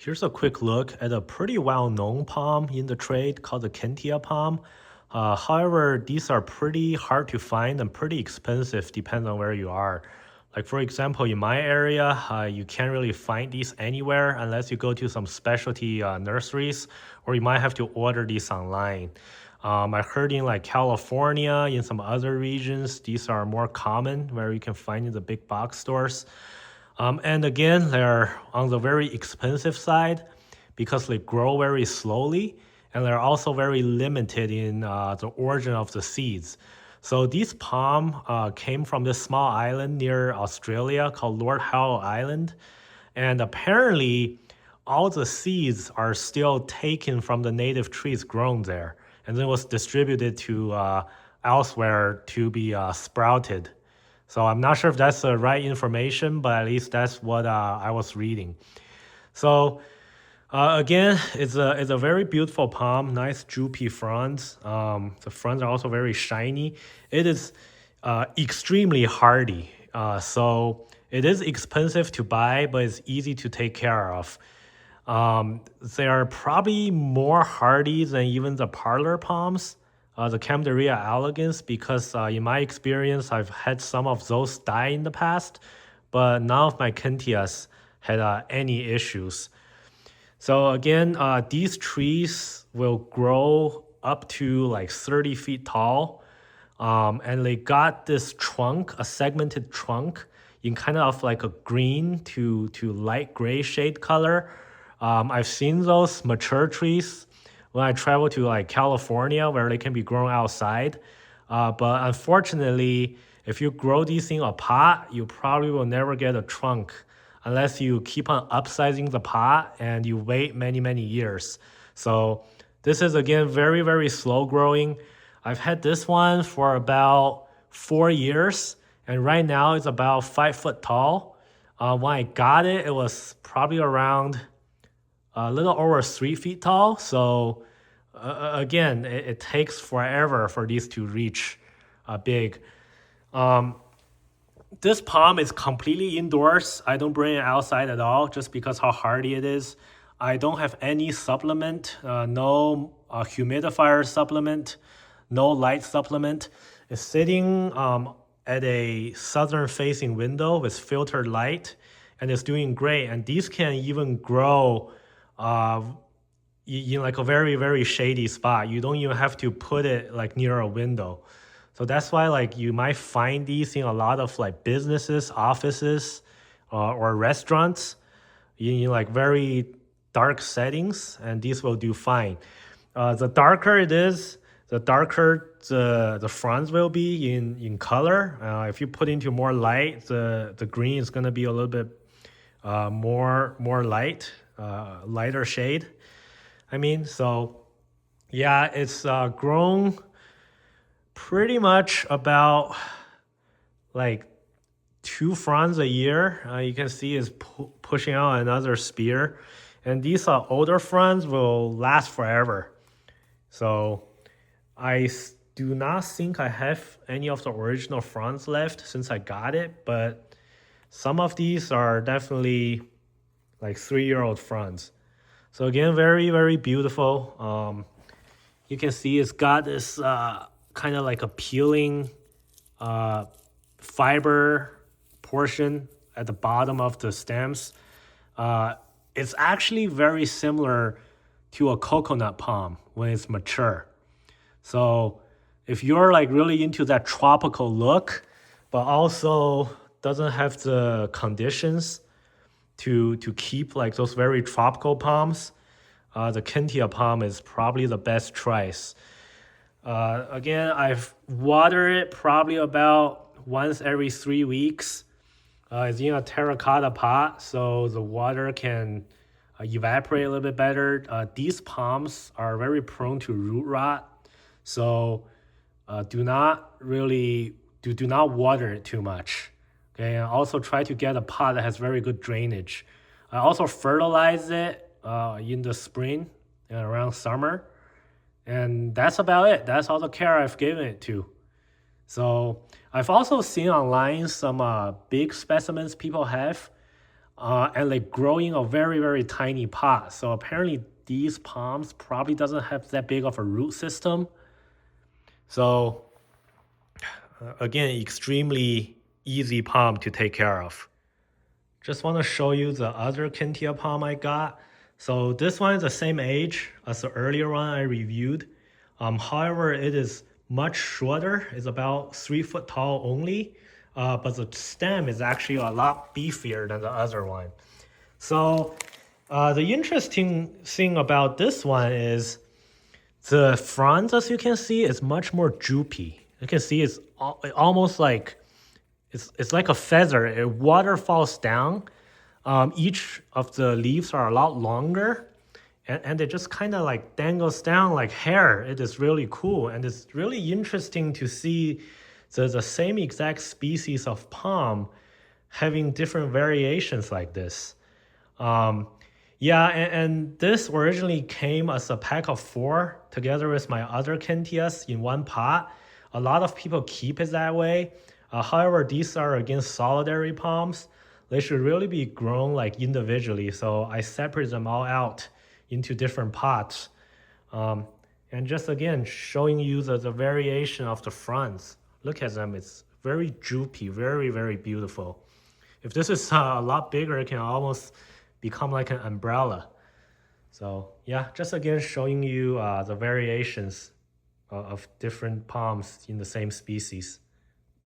Here's a quick look at a pretty well-known palm in the trade called the Kentia palm. However, these are pretty hard to find and pretty expensive depending on where you are. Like for example, in my area, you can't really find these anywhere unless you go to some specialty nurseries, or you might have to order these online. I heard in like California, in some other regions, these are more common where you can find in the big box stores. And again, they're on the very expensive side because they grow very slowly, and they're also very limited in the origin of the seeds. So these palm came from this small island near Australia called Lord Howe Island, and apparently all the seeds are still taken from the native trees grown there, and then was distributed to elsewhere to be sprouted. So I'm not sure if that's the right information, but at least that's what I was reading. So again, it's a very beautiful palm, nice droopy fronds. The fronds are also very shiny. It is extremely hardy. So it is expensive to buy, but it's easy to take care of. They are probably more hardy than even the parlor palms, the Camderia elegans, because in my experience, I've had some of those die in the past, but none of my Kentias had any issues. So again, these trees will grow up to like 30 feet tall. And they got this trunk, a segmented trunk, in kind of like a green to light gray shade color. I've seen those mature trees when I travel to like California where they can be grown outside. But unfortunately, if you grow these in a pot, you probably will never get a trunk unless you keep on upsizing the pot and you wait many, many years. So this is again very, very slow growing. I've had this one for about 4 years, and right now it's about 5 foot tall. When I got it, it was probably around a little over 3 feet tall. So again, it takes forever for these to reach big. This palm is completely indoors. I don't bring it outside at all just because how hardy it is. I don't have any supplement, no humidifier supplement, no light supplement. It's sitting at a southern facing window with filtered light, and it's doing great. And these can even grow uh, in like a very, very shady spot. You don't even have to put it like near a window. So that's why like you might find these in a lot of like businesses, offices, or restaurants in like very dark settings, and these will do fine. The darker it is, the darker the fronds will be in color. If you put into more light, the green is gonna be a little bit more light, lighter shade. I mean, so yeah, it's grown pretty much about like 2 fronds a year. You can see is pushing out another spear, and these older fronds will last forever. So I do not think I have any of the original fronds left since I got it, but some of these are definitely like 3-year-old fronds. So again, very, very beautiful. You can see it's got this kind of like a peeling fiber portion at the bottom of the stems. It's actually very similar to a coconut palm when it's mature. So if you're like really into that tropical look, but also doesn't have the conditions to keep like those very tropical palms, the Kentia palm is probably the best choice. Again, I've watered it probably about once every 3 weeks. It's in a terracotta pot, so the water can evaporate a little bit better. These palms are very prone to root rot, so do not water it too much. Okay, and also try to get a pot that has very good drainage. I also fertilize it in the spring and around summer. And that's about it. That's all the care I've given it to. So I've also seen online some big specimens people have. and like growing a very, very tiny pot. So apparently these palms probably doesn't have that big of a root system. So again, extremely easy palm to take care of. Just want to show you the other Kentia palm I got. So this one is the same age as the earlier one I reviewed. However, it is much shorter. It's about 3 foot tall only, but the stem is actually a lot beefier than the other one. So the interesting thing about this one is the front, as you can see, is much more droopy. You can see it's almost like it's like a feather. It water falls down. Each of the leaves are a lot longer, and it just kind of like dangles down like hair. It is really cool, and it's really interesting to see the same exact species of palm having different variations like this. Um, yeah, and this originally came as a pack of 4 together with my other Kentias in one pot. A lot of people keep it that way. However, these are again solitary palms. They should really be grown like individually. So I separate them all out into different pots. Um, and just again, showing you the variation of the fronds. Look at them, it's very droopy, very, very beautiful. If this is a lot bigger, it can almost become like an umbrella. So yeah, just again showing you the variations of different palms in the same species.